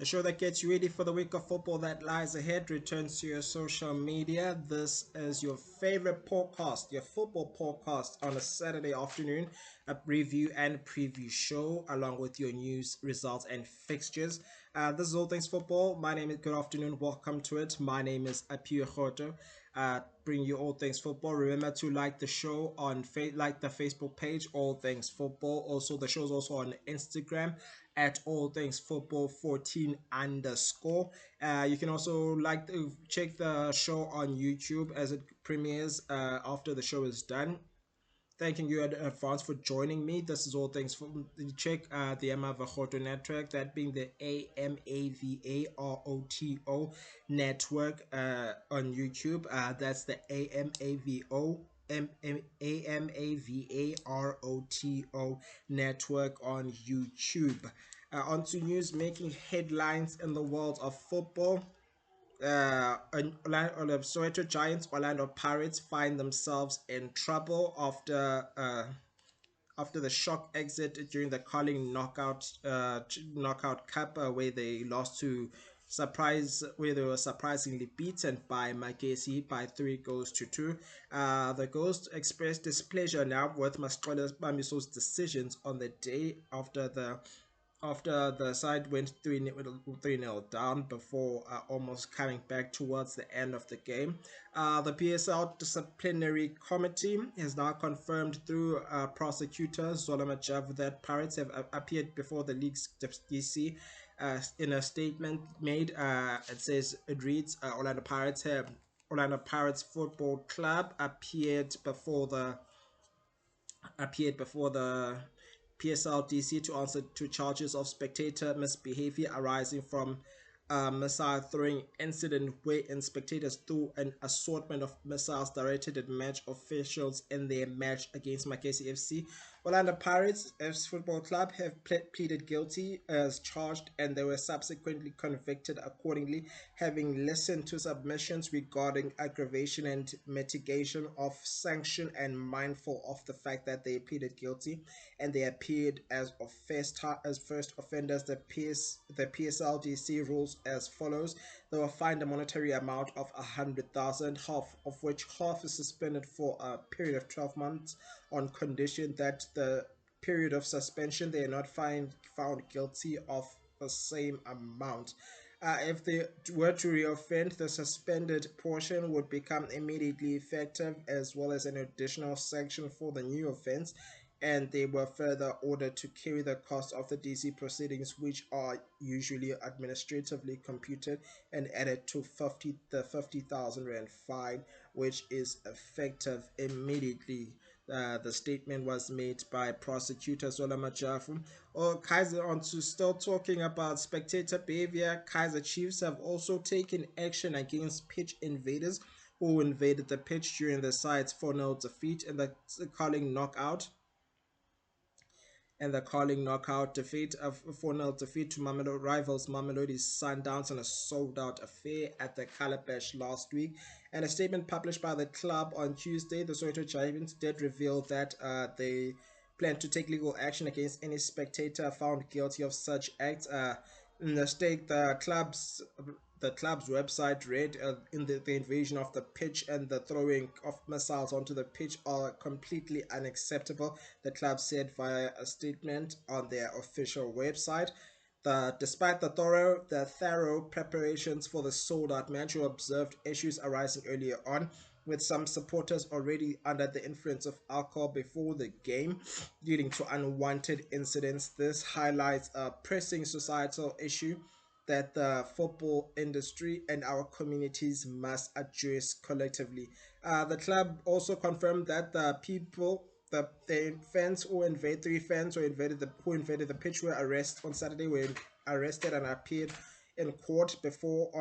The show that gets you ready for the week of football that lies ahead returns to your social media. This is your favorite podcast, your football podcast on a Saturday afternoon, a review and preview show along with your news, results, and fixtures. This is All Things Football. My name is Good afternoon. Welcome to it. My name is Apiwe Roto. Bring you all things football. Remember to like the show on like the Facebook page, All Things Football. Also, the show's also on Instagram at All Things Football 14 underscore. You can also check the show on YouTube as it premieres after the show is done. Thanking you in advance for joining me. This is All Things for check the Amava network, that being the AMAVAROTO network on YouTube. That's the AMAVAROTO network on YouTube. On to news making headlines in the world of football. Soweto Giants, Orlando Pirates find themselves in trouble after the shock exit during the Carling knockout cup, where they lost to where they were surprisingly beaten by Magesi by 3 goals to 2. The Ghost expressed displeasure now with Mascolo Bamiso's decisions on the day after the side went 3-0 down before almost coming back towards the end of the game. The PSL disciplinary committee has now confirmed through prosecutor Zola Majav that Pirates have appeared before the league's DC. In a statement made, it reads, Orlando Pirates Football Club appeared before the PSLDC to answer to charges of spectator misbehavior arising from a missile throwing incident wherein spectators threw an assortment of missiles directed at match officials in their match against Makesi FC. Orlando Pirates Football Club have pleaded guilty as charged, and they were subsequently convicted accordingly, having listened to submissions regarding aggravation and mitigation of sanction and mindful of the fact that they pleaded guilty and they appeared as first offenders. The PSLDC rules as follows: they were fined a monetary amount of 100,000, half of which half is suspended for a period of 12 months on condition that the period of suspension they are not found guilty of the same amount. If they were to reoffend, the suspended portion would become immediately effective, as well as an additional sanction for the new offense, and they were further ordered to carry the cost of the DC proceedings, which are usually administratively computed and added to the 50,000 rand fine, which is effective immediately. The statement was made by prosecutor Zola Majafu. Kaiser, on to still talking about spectator behavior. Kaiser Chiefs have also taken action against pitch invaders who invaded the pitch during the side's 4-0 defeat in the Carling knockout defeat of 4-0 defeat to rivals Mamelodi Sundowns in a sold-out affair at the Calabash last week. And a statement published by the club on Tuesday, the Soweto Giants did reveal that they plan to take legal action against any spectator found guilty of such acts. In the state, the club's website read, the invasion of the pitch and the throwing of missiles onto the pitch are completely unacceptable, the club said via a statement on their official website. Despite the thorough preparations for the sold-out match, we observed issues arising earlier on, with some supporters already under the influence of alcohol before the game, leading to unwanted incidents. This highlights a pressing societal issue that the football industry and our communities must address collectively. The club also confirmed that the fans who invaded the pitch were arrested on Saturday, were arrested and appeared in court before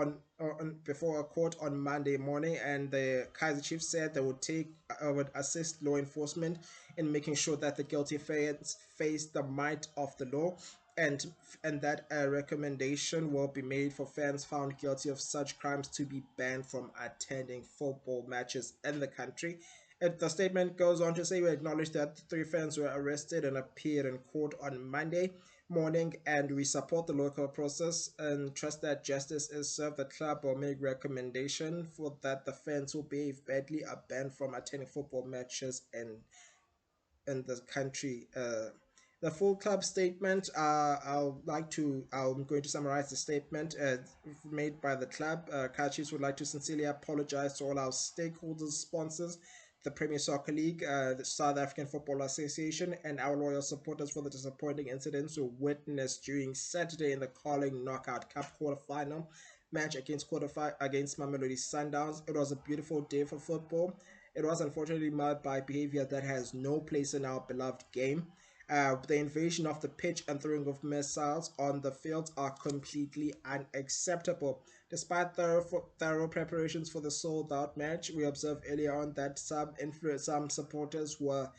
a court on Monday morning, and the Kaiser Chiefs said they would assist law enforcement in making sure that the guilty fans face the might of the law, and that a recommendation will be made for fans found guilty of such crimes to be banned from attending football matches in the country. The statement goes on to say we acknowledge that the three fans were arrested and appeared in court on Monday morning, and we support the local process and trust that justice is served. The club will make recommendation for that the fans who behave badly are banned from attending football matches in the country. The full club statement. I'm going to summarize the statement made by the club. Kachis would like to sincerely apologize to all our stakeholders, sponsors, the Premier Soccer League, the South African Football Association, and our loyal supporters for the disappointing incidents we witnessed during Saturday in the Carling Knockout Cup quarterfinal match against Mamelodi Sundowns. It was a beautiful day for football. It was unfortunately marred by behavior that has no place in our beloved game. The invasion of the pitch and throwing of missiles on the fields are completely unacceptable. Despite thorough preparations for the sold-out match, we observed earlier on that some supporters were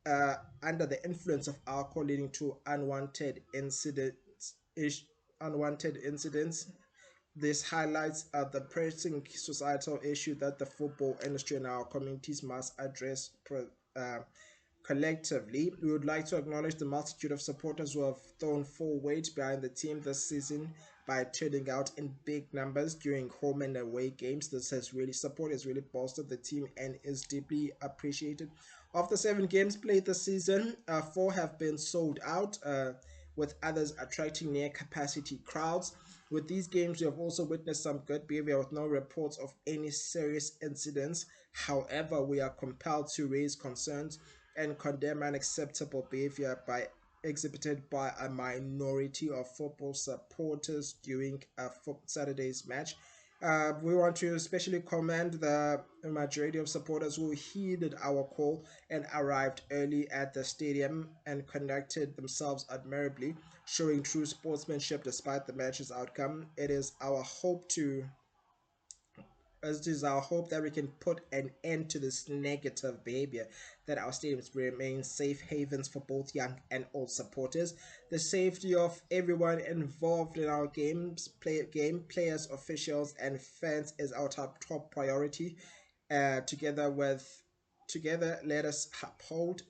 under the influence of alcohol, leading to Ish, unwanted incidents. This highlights the pressing societal issue that the football industry and our communities must address uh, collectively. We would like to acknowledge the multitude of supporters who have thrown full weight behind the team this season by turning out in big numbers during home and away games. Support has really bolstered the team and is deeply appreciated. Of the 7 games played this season, 4 have been sold out, with others attracting near capacity crowds. With these games, we have also witnessed some good behavior with no reports of any serious incidents. However, we are compelled to raise concerns and condemn unacceptable behavior exhibited by a minority of football supporters during Saturday's match. We want to especially commend the majority of supporters who heeded our call and arrived early at the stadium and conducted themselves admirably, showing true sportsmanship despite the match's outcome. It is our hope that we can put an end to this negative behavior, that our stadiums remain safe havens for both young and old supporters. The safety of everyone involved in our players, officials, and fans is our top priority. Together, let us uphold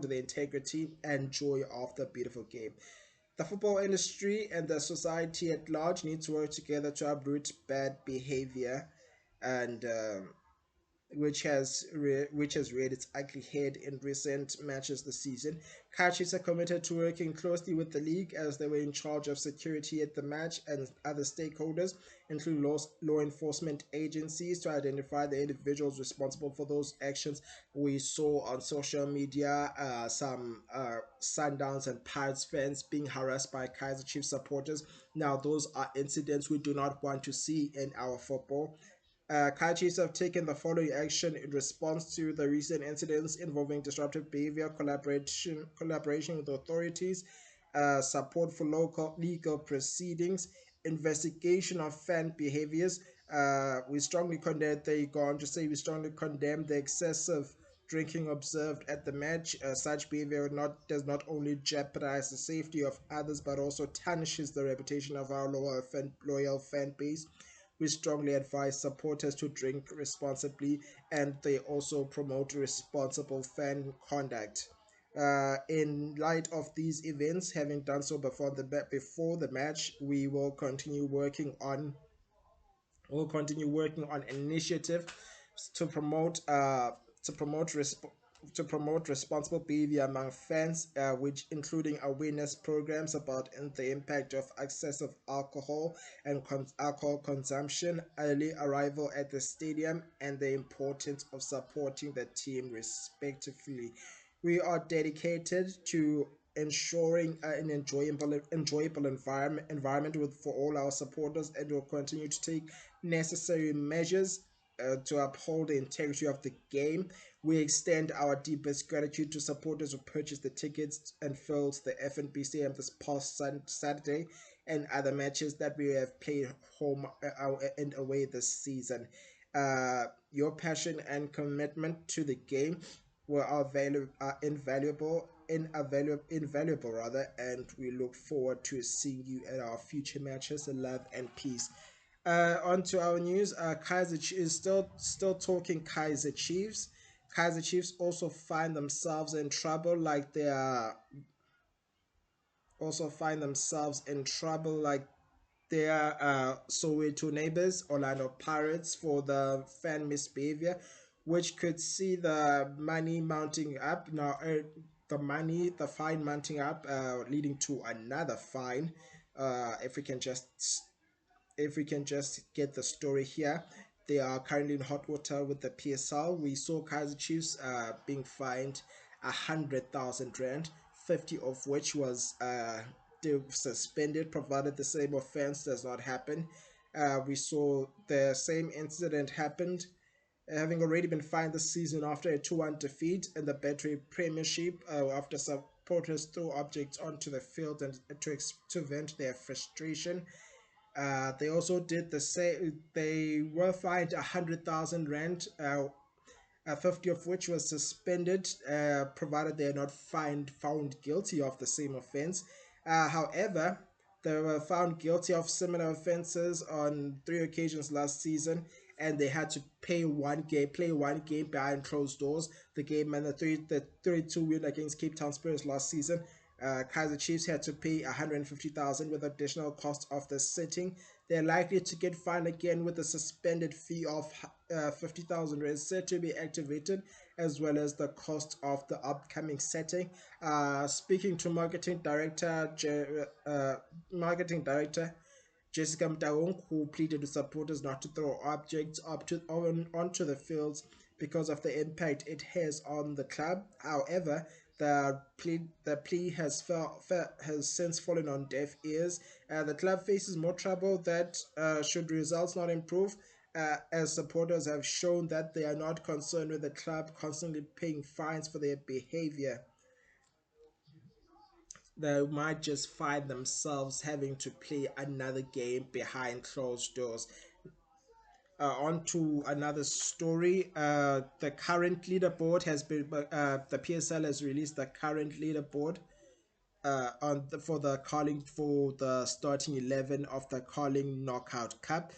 the integrity and joy of the beautiful game. The football industry and the society at large need to work together to uproot bad behavior, and which has reared its ugly head in recent matches this season. Coaches are committed to working closely with the league as they were in charge of security at the match and other stakeholders, including law enforcement agencies, to identify the individuals responsible for those actions. We saw on social media some Sundowns and Pirates fans being harassed by Kaiser Chiefs supporters. Now, those are incidents we do not want to see in our football. Kaichis have taken the following action in response to the recent incidents involving disruptive behavior, collaboration with authorities, support for local legal proceedings, investigation of fan behaviors. We strongly condemn. They go on to say we strongly condemn the excessive drinking observed at the match. Such behavior does not only jeopardize the safety of others but also tarnishes the reputation of our loyal fan base. We strongly advise supporters to drink responsibly, and they also promote responsible fan conduct. In light of these events, having done so before the match, we'll continue working on initiative to promote uh, to promote resp- to promote responsible behavior among fans, which including awareness programs about the impact of excessive alcohol and alcohol consumption, early arrival at the stadium, and the importance of supporting the team respectively. We are dedicated to ensuring an enjoyable environment for all our supporters, and will continue to take necessary measures to uphold the integrity of the game. We extend our deepest gratitude to supporters who purchased the tickets and filled the FNB Stadium this past Saturday and other matches that we have played home and away this season. Your passion and commitment to the game are invaluable rather, and we look forward to seeing you at our future matches. Love and peace. On to our news. Is still talking Kaiser Chiefs. Kaiser Chiefs also find themselves in trouble, like they are also find themselves in trouble, like their Soweto neighbors, Orlando Pirates, for the fan misbehavior, which could see the money mounting up. Now, the fine mounting up, leading to another fine. If we can just get the story here. They are currently in hot water with the PSL. We saw Kaiser Chiefs being fined 100,000 rand, 50 of which was suspended, provided the same offense does not happen. We saw the same incident happened, having already been fined this season after a 2-1 defeat in the Betway Premiership, after supporters threw objects onto the field and to vent their frustration. They also did the same. They were fined 100,000 rand, 50 of which was suspended, provided they are not found guilty of the same offense. However, they were found guilty of similar offenses on 3 occasions last season, and they had to play one game behind closed doors. The game and the 3-2 win against Cape Town Spurs last season. Kaiser Chiefs had to pay 150,000 with additional cost of the sitting. They're likely to get fined again with a suspended fee of 50,000 rand set to be activated, as well as the cost of the upcoming setting. Speaking to marketing director Jessica Mtaung, who pleaded with supporters not to throw objects onto the fields because of the impact it has on the club. However, the plea has since fallen on deaf ears. The club faces more trouble that should results not improve, as supporters have shown that they are not concerned with the club constantly paying fines for their behavior. They might just find themselves having to play another game behind closed doors. On to another story. The current leaderboard has been, the PSL has released the current leaderboard for the calling for the starting 11 of the calling knockout cup,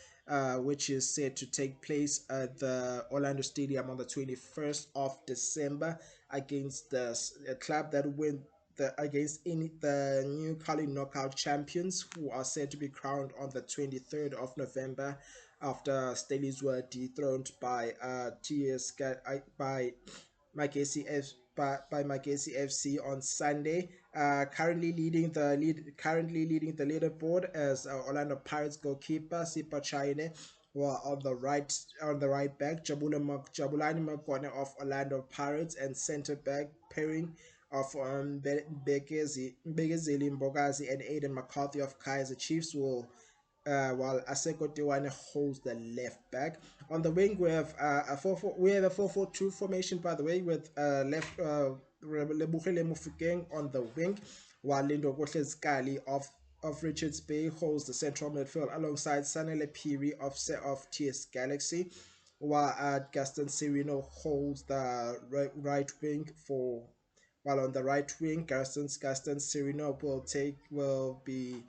which is set to take place at the Orlando Stadium on the 21st of December against the club that win the new calling knockout champions, who are said to be crowned on the 23rd of November after Staleys were dethroned by by Magesi FC on Sunday. Currently leading the leaderboard as Orlando Pirates goalkeeper Sipa Chaine, were on the right back Jabulani Magone of Orlando Pirates, and centre back pairing of Begezeli Mbogazi and Aiden McCarthy of Kaiser Chiefs, while Aseko Dewane holds the left back. On the wing, we have a 4-4-2 formation, by the way, with left Lebugele Mufukeng on the wing, while Lindo Gotlezkali of Richards Bay holds the central midfield alongside Sanele Piri of TS Galaxy, while Gaston Serino holds the right wing for. While on the right wing, Gaston Serino will be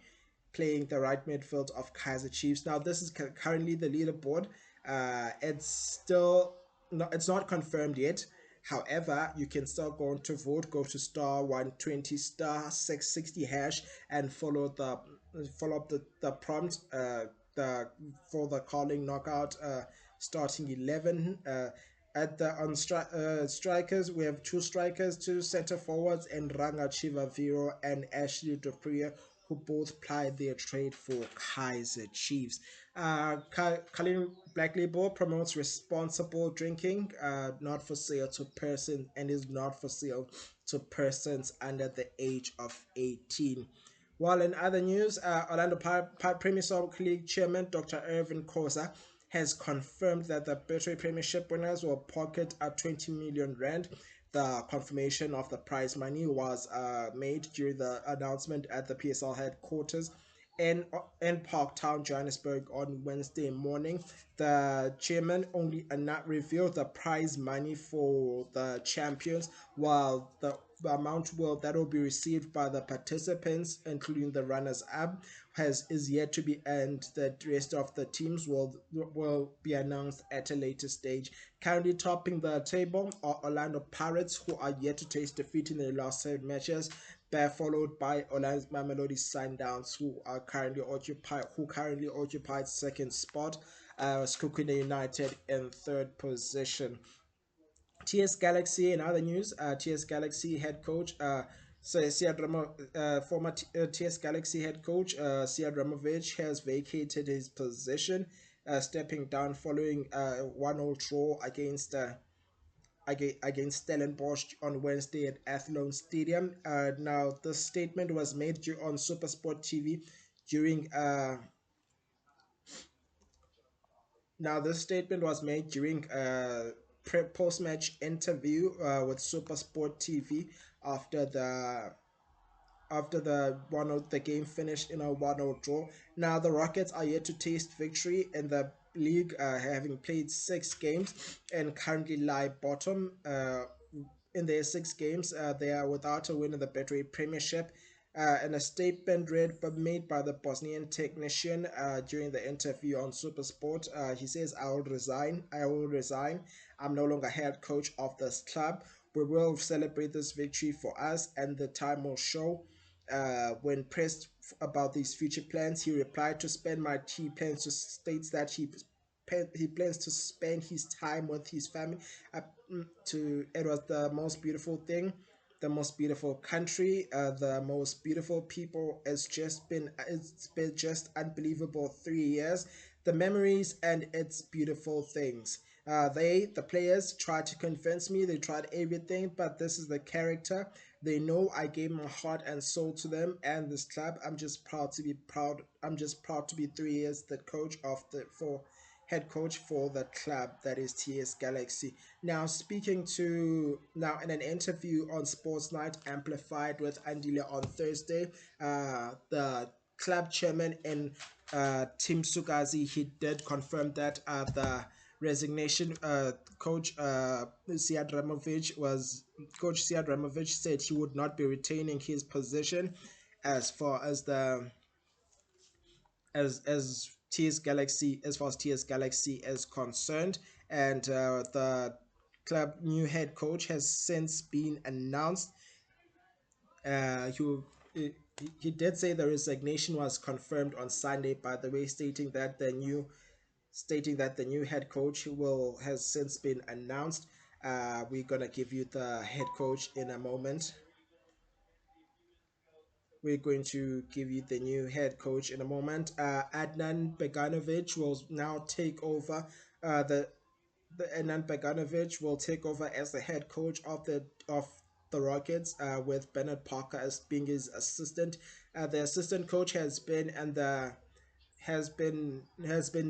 playing the right midfield of Kaiser Chiefs. Now, this is currently the leaderboard. It's still it's not confirmed yet. However, you can still go on to vote. Go to *120 *660 hash and follow up the prompt. The for the calling knockout starting 11. At the strikers, we have two strikers, two center forwards, and Ranga Chivaviro and Ashley Dupria, who both plied their trade for Kaiser Chiefs. Kalin Black Label promotes responsible drinking, not for sale to persons, and is not for sale to persons under the age of 18. While in other news, Orlando Premier Soccer League chairman Dr. Irvin Kosa has confirmed that the Betway Premiership winners will pocket a 20 million rand. The confirmation of the prize money was made during the announcement at the PSL headquarters in Parktown, Johannesburg on Wednesday morning. The chairman only revealed the prize money for the champions, while amount that will be received by the participants, including the runners up, has is yet to be, and the rest of the teams will be announced at a later stage. Currently topping the table are Orlando Pirates, who are yet to taste defeat in their last 7 matches, followed by Orlando Mamelodi Sundowns, who currently occupied second spot. Skukune United in third position. TS Galaxy, in other news, TS Galaxy head coach, former TS Galaxy head coach Siad Ramovic has vacated his position, stepping down following a 1-0 draw against Stellenbosch on Wednesday at Athlone Stadium. Now, the statement was made on Supersport TV during this statement was made during a post-match interview with Supersport TV after the game finished in a 1-0 draw. Now the Rockets are yet to taste victory in the league, having played 6 games and currently lie bottom. In their 6 games, they are without a win in the Betway Premiership. In a statement made by the Bosnian technician during the interview on Supersport, he says, "I will resign. I will resign. I'm no longer head coach of this club. We will celebrate this victory for us, and the time will show." When pressed about these future plans, he replied to spend my he plans to states that he plans to spend his time with his family. It was the most beautiful thing, the most beautiful country, the most beautiful people. It's been just unbelievable 3 years. The memories and its beautiful things. The players, tried to convince me. They tried everything, but this is the character. They know I gave my heart and soul to them and this club. I'm just proud to be proud. I'm just proud to be 3 years the coach of the for head coach for the club that is TS Galaxy. Now, in an interview on Sports Night Amplified with Andile on Thursday, the club chairman and Tim Sugazi, he did confirm that the resignation Coach Siad Ramovic said he would not be retaining his position as TS Galaxy as far as TS Galaxy is concerned, and the club new head coach has since been announced. He did say the resignation was confirmed on Sunday, by the way, stating that the new head coach will has since been announced. We're gonna give you the head coach in a moment. We're going to give you the new head coach in a moment. Adnan Beganovic will now take over. The Adnan Beganovic will take over as the head coach of the Rockets, with Bernard Parker as being his assistant. The assistant coach has been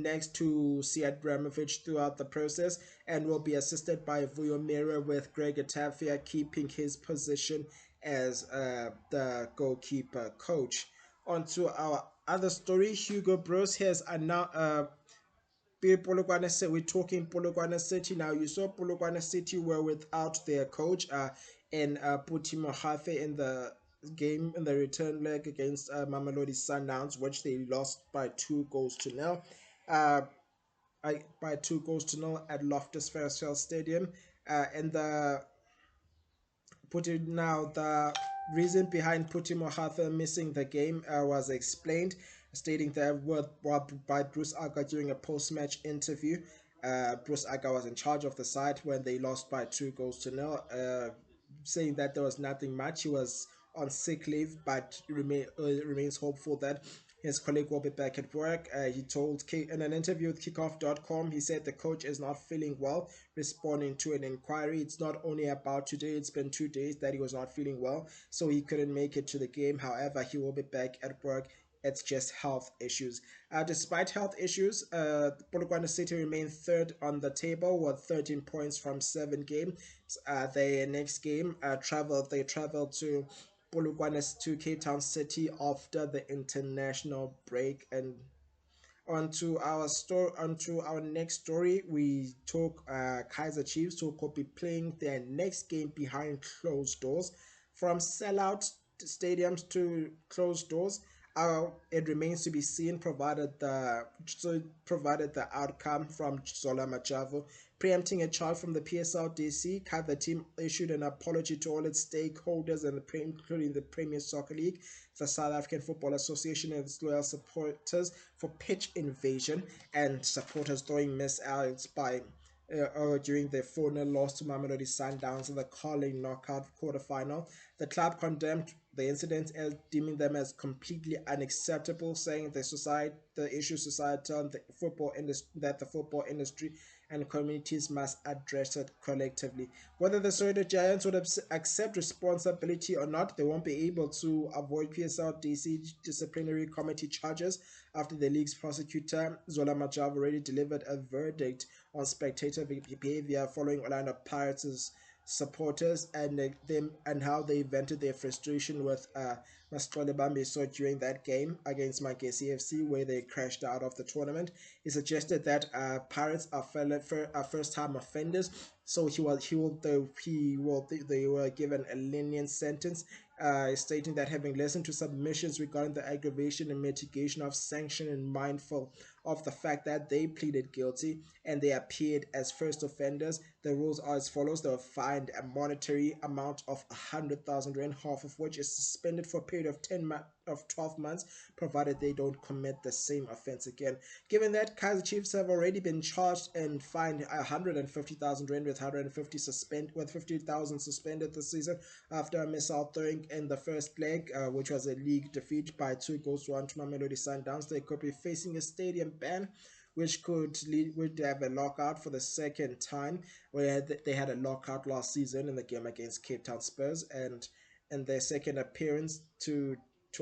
next to Siad Ramovic throughout the process and will be assisted by Vuyo Mira, with Greg Atafia keeping his position as the goalkeeper coach. On to our other story, Hugo Bros has announced. We're talking Polokwane City now. You saw Polokwane City were without their coach, and Puti Mohafe in the game in the return leg against Mamelodi Sundowns, which they lost by 2 goals to nil. Uh, by 2 goals to nil at Loftus Versfeld Stadium. And the reason behind Puti Mohatha missing the game was explained, stating that by Bruce Aga during a post-match interview. Bruce Aga was in charge of the side when they lost by 2 goals to nil, saying that there was nothing much. He was on sick leave, but remains hopeful that his colleague will be back at work. He told in an interview with Kickoff.com, he said the coach is not feeling well, responding to an inquiry. It's not only about today, it's been 2 days that he was not feeling well, so he couldn't make it to the game. However, he will be back at work. It's just health issues. Despite health issues, Polokwane City remain third on the table with 13 points from 7 games. Their next game they travel to Cape Town City after the international break. And onto our next story, we talk Kaiser Chiefs, who could be playing their next game behind closed doors. From sellout stadiums to closed doors, it remains to be seen provided the outcome from Zola Majavu. Preempting a charge from the PSLDC, the team issued an apology to all its stakeholders, including the Premier Soccer League, the South African Football Association, and its loyal supporters for pitch invasion and supporters throwing missiles by during their 4-0 loss to Mamelodi Sundowns in the Carling knockout quarterfinal. The club condemned the incidents as deeming them as completely unacceptable, saying the issue societal and the football industry that the football industry and communities must address it collectively. Whether the Soweto Giants would accept responsibility or not, they won't be able to avoid PSL-DC disciplinary committee charges after the league's prosecutor, Zola Majav, already delivered a verdict on spectator behavior following Orlando Pirates' supporters and how they vented their frustration with Mascole Bambiso during that game against Magesi FC, where they crashed out of the tournament. He suggested that Pirates are first-time offenders, so they were given a lenient sentence, stating that having listened to submissions regarding the aggravation and mitigation of sanction and mindful of the fact that they pleaded guilty and they appeared as first offenders, the rules are as follows. They were fined a monetary amount of 100,000 rand, half of which is suspended for a period of 12 months, provided they don't commit the same offense again. Given that Kaizer Chiefs have already been charged and fined 150,000 rand with 50,000 suspended this season after a missile throwing in the first leg, which was a league defeat by 2-1 to Mamelodi Sundowns, they could be facing a stadium ban, which would have a lockout for the second time, where they had a lockout last season in the game against Cape Town Spurs, and in their second appearance to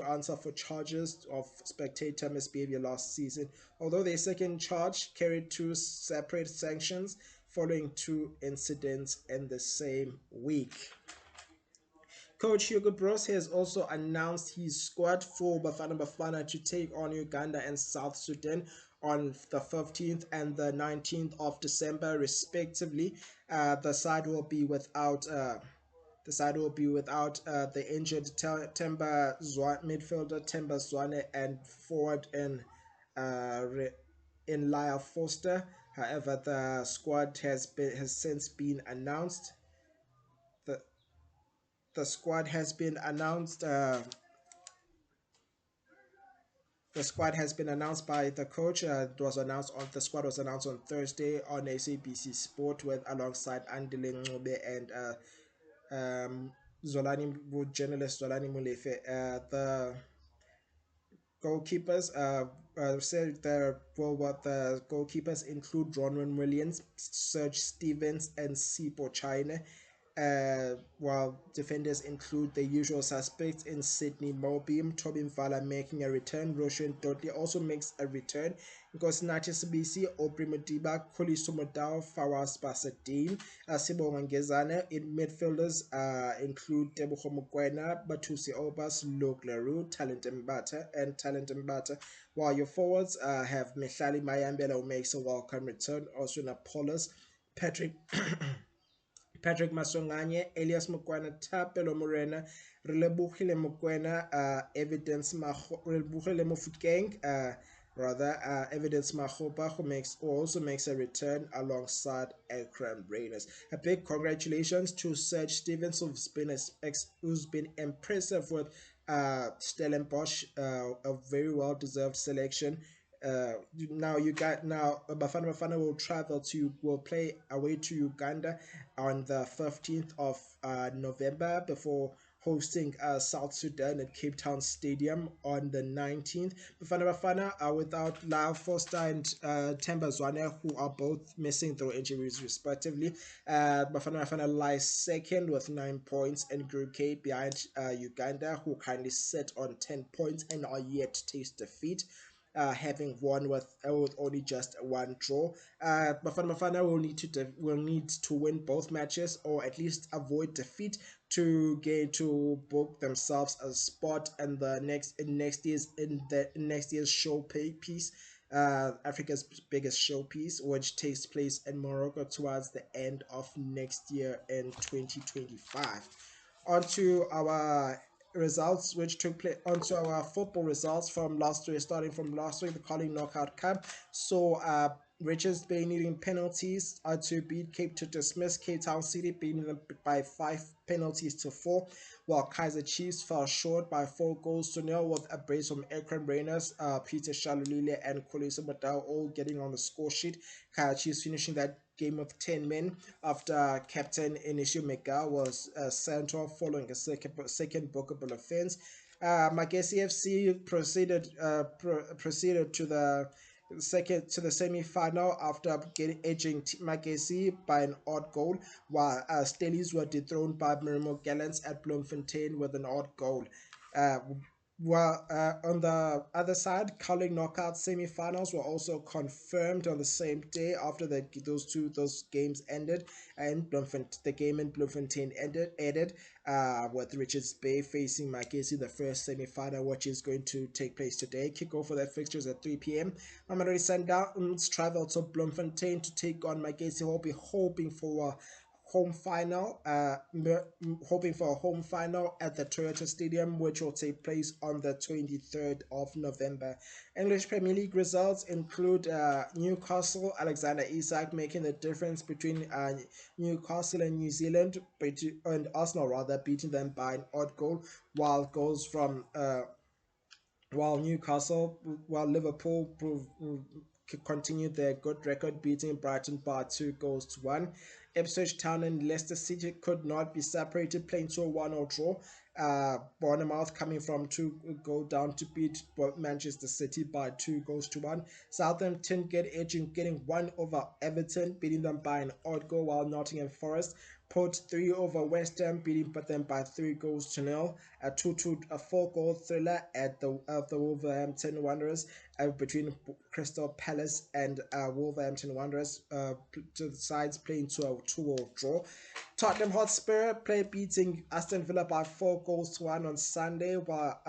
answer for charges of spectator misbehavior last season. Although their second charge carried two separate sanctions following two incidents in the same week. Coach Hugo Bros has also announced his squad for Bafana to take on Uganda and South Sudan on the 15th and the 19th of December, respectively. The side will be without the injured midfielder Temba Zwane and forward in Lyle Foster. However, the squad has since been announced. The the squad has been announced. The squad has been announced by the coach. The squad was announced on Thursday on SABC Sport with alongside Andile Ngcobe and journalist Zolani Mulefe. The goalkeepers said what the goalkeepers include Ronwen Williams, Serge Stevens, and Sipo China. While defenders include the usual suspects in Sydney Mobeam, Tobin Fala making a return, Roshan Dudley also makes a return, Nkosinathi Sibisi, Aubrey Modiba, Khuliso Modao, Fawaz Basadine, Sibonga Ngezane. In midfielders include Tebogo Mokoena, Batusi Obas, Luke Leroux, Talent Mbata, while your forwards have Mihlali Mayambela, who makes a welcome return, Oswin Apollos, Patrick Masonganye, Elias Mokoena, Tapelo Morena, Relebogile Mokoena, Relebogile Mofokeng, Evidence Mahopa, who also makes a return alongside Akram Raiders. A big congratulations to Serge Stevens, who's been impressive with Stellenbosch, a very well deserved selection. Now Bafana will play away to Uganda on the 15th of November before hosting South Sudan at Cape Town Stadium on the 19th. Bafana are without Lyle Foster and Temba Zwane, who are both missing through injuries respectively. Bafana lies second with 9 points in Group K behind Uganda, who currently sit on 10 points and are yet to taste defeat. Having won with only just one draw. Bafana will need to win both matches or at least avoid defeat to book themselves a spot in the next year's showpiece, Africa's biggest showpiece, which takes place in Morocco towards the end of next year in 2025. onto our results which took place, onto our football results from last week, starting from last week, the Carling Knockout Cup. So Richards Bay needing penalties to beat Cape to dismiss Cape Town City, beating them by 5 penalties to 4, while Kaiser Chiefs fell short by 4 goals to 0 with a brace from Ekran Rainers, Peter Shalulile and Kolisa Matao all getting on the score sheet. Kaiser Chiefs finishing that game with 10 men after captain Inishu Mega was sent off following a second bookable offense. Magesi FC proceeded to the semi-final after getting edging Magesi by an odd goal, while Stellies were dethroned by Mirimo Gallants at Bloemfontein with an odd goal. Uh, while on the other side, Carling knockout semi-finals were also confirmed on the same day after those games ended, and the game in Bloemfontein ended with Richards Bay facing Magesi, the first semi-final, which is going to take place today. Kickoff for that fixtures at 3 p.m. Mamelodi Sundowns travel to Bloemfontein to take on Magesi. We'll be hoping for home final, hoping for a home final at the Toyota Stadium, which will take place on the 23rd of November. English Premier League results include Newcastle, Alexander Isak making the difference between Newcastle and New Zealand, and Arsenal rather, beating them by an odd goal, while goals from while Newcastle, while Liverpool continued their good record, beating Brighton by 2 goals to 1. Ipswich Town and Leicester City could not be separated, playing to a 1-0 draw. Bournemouth coming from 2 go down to beat Manchester City by 2 goals to 1. Southampton getting 1 over Everton, beating them by an odd goal, while Nottingham Forest put 3 over West Ham, beating them by 3 goals to 0. A 2-2, a 4-goal thriller at the Wolverhampton Wanderers between Crystal Palace and Wolverhampton Wanderers. To the sides playing to a 2-2 draw. Tottenham Hotspur beating Aston Villa by 4 goals to 1 on Sunday, while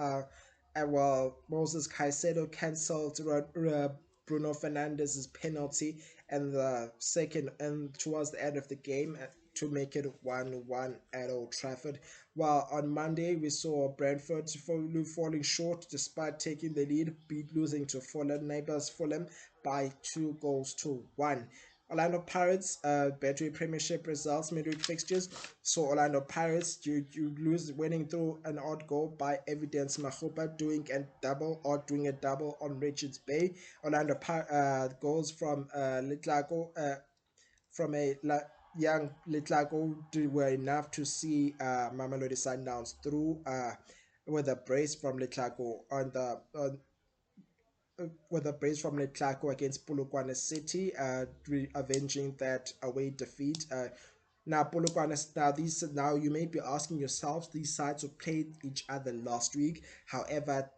Moses Caicedo cancelled Bruno Fernandes's penalty and the second and towards the end of the game to make it 1-1 at Old Trafford. While on Monday we saw Brentford falling short despite taking the lead, losing to neighbours Fulham by 2 goals to 1. Orlando Pirates, Betway Premiership results, midweek fixtures. So Orlando Pirates, you lose, winning through an odd goal by Evidence Mahupa, doing a double on Richards Bay. Orlando goals from Litlago, from young Litlago were enough to see Mamelodi Sundowns through with a brace from Litlago with a brace from Letlaco against Polokwane City, avenging that away defeat. Now you may be asking yourselves, these sides have played each other last week. However,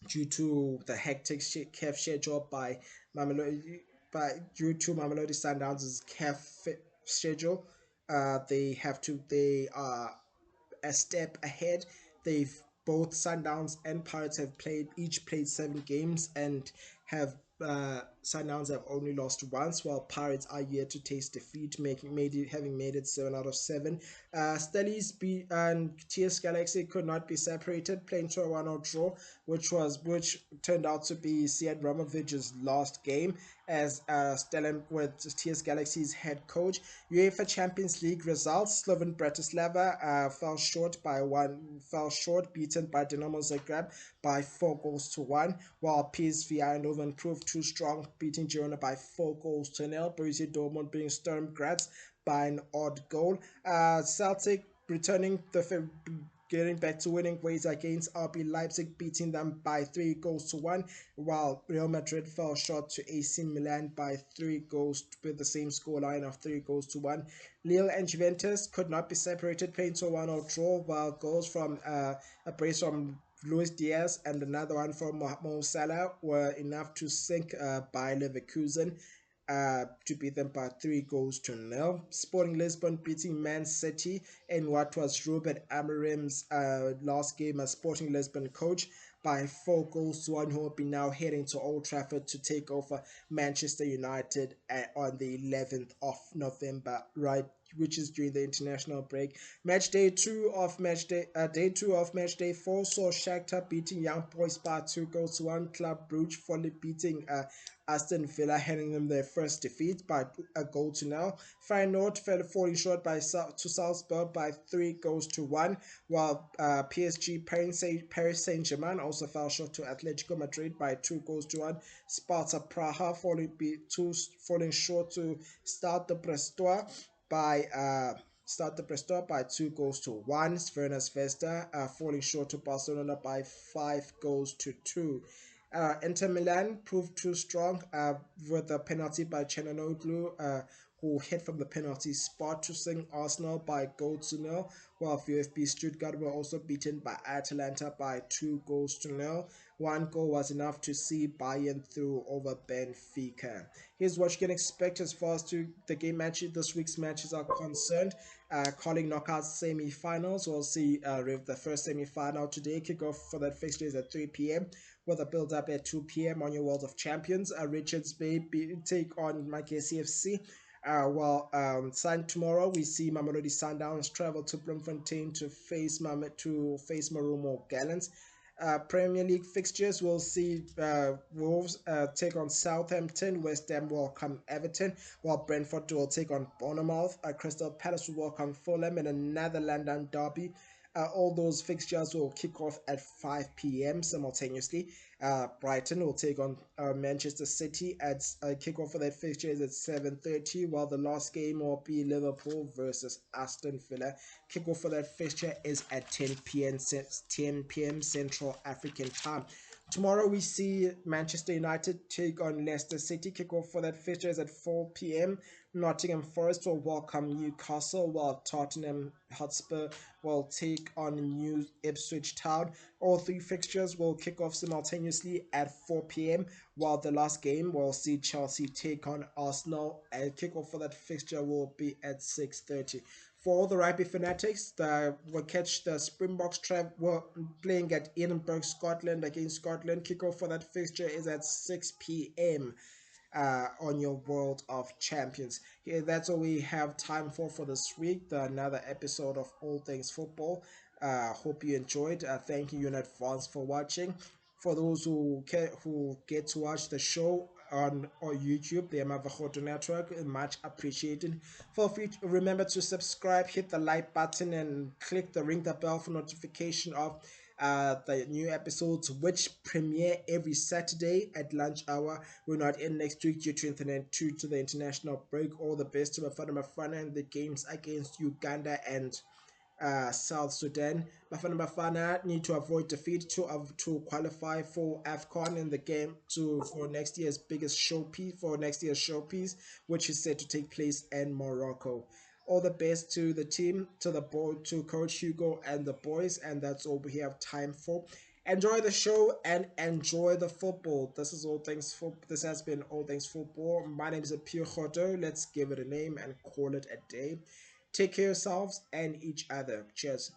due to the hectic CAF schedule due to Mamelodi Sundowns' CAF schedule, they are a step ahead. They've Both Sundowns and Pirates have played 7 games, and have Sundowns have only lost once, while Pirates are yet to taste defeat, having made it 7 out of 7. Stellies and TS Galaxy could not be separated, playing to a 1-0 draw, which turned out to be Siad Ramovic's last game as Stellan with TS Galaxy's head coach. UEFA Champions League results: Slovan Bratislava fell short, beaten by Dinamo Zagreb by 4 goals to 1, while PSV Eindhoven proved too strong, beating Girona by 4 goals to 0. Borussia Dortmund being Sturm Graz by an odd goal. Celtic getting back to winning ways against RB Leipzig, beating them by 3 goals to 1, while Real Madrid fell short to AC Milan by 3 goals, with the same scoreline of 3 goals to 1. Lille and Juventus could not be separated, playing to a 1-0 draw, while goals from a brace from Luis Diaz and another one from Mo Salah were enough to sink by Leverkusen to beat them by 3 goals to 0. Sporting Lisbon beating Man City in what was Ruben Amorim's last game as Sporting Lisbon coach by 4 goals to 1, who will be now heading to Old Trafford to take over Manchester United on the 11th of November. Right, which is during the international break. Day two of match day four saw Shakhtar beating Young Boys by 2 goals to 1. Club Brugge fully beating Aston Villa, handing them their first defeat by a goal to nil. Feyenoord fell falling short to Salzburg by 3 goals to 1, while PSG Paris Saint-Germain also fell short to Atletico Madrid by 2 goals to 1. Sparta Praha falling short to Stade Brestois by by 2 goals to 1. Sverna Vesta falling short to Barcelona by 5 goals to 2. Inter Milan proved too strong with a penalty by Chananoglu, who hit from the penalty spot to sink Arsenal by goal to 0, while VfB Stuttgart were also beaten by Atalanta by 2 goals to 0. One goal was enough to see Bayern through over Benfica. Here's what you can expect as far as to the game matches. This week's matches are concerned. Calling knockout semi-finals. We'll see the first semi-final today. Kickoff for that fixture is at 3 p.m. with a build-up at 2 p.m. on your World of Champions. Richards Bay take on Makesi FC. Tomorrow we see Mamelodi Sundowns travel to Bloemfontein to face Marumo Gallants. Premier League fixtures will see Wolves take on Southampton, West Ham welcome Everton, while Brentford will take on Bournemouth, Crystal Palace will welcome Fulham in another London derby. All those fixtures will kick off at 5 p.m. simultaneously. Brighton will take on Manchester City at kickoff for that fixture is at 7:30, while the last game will be Liverpool versus Aston Villa. Kickoff for that fixture is at 10 p.m. Central African time. Tomorrow we see Manchester United take on Leicester City. Kickoff for that fixture is at 4 p.m. Nottingham Forest will welcome Newcastle, while Tottenham Hotspur will take on New Ipswich Town. All three fixtures will kick off simultaneously at 4 p.m., while the last game will see Chelsea take on Arsenal, and kickoff for that fixture will be at 6:30. For all the rugby fanatics, will catch the Springboks playing at Edinburgh, Scotland against Scotland. Kickoff for that fixture is at 6 p.m. On your World of Champions. Yeah, that's all we have time for this week. Another episode of All Things Football. Hope you enjoyed. Thank you in advance for watching. For those who get to watch the show on YouTube, the Amavahoto Network, much appreciated. Remember to subscribe, hit the like button, and click the bell for notification of the new episodes, which premiere every Saturday at lunch hour. We're not in next week due to the international break. All the best to Bafana and the games against Uganda and South Sudan. Bafana need to avoid defeat to qualify for AFCON in the game for next year's showpiece, which is set to take place in Morocco. All the best to the team, to Coach Hugo and the boys, and that's all we have time for. Enjoy the show and enjoy the football. This has been All Things Football. My name is Apiwe Roto. Let's give it a name and call it a day. Take care of yourselves and each other. Cheers.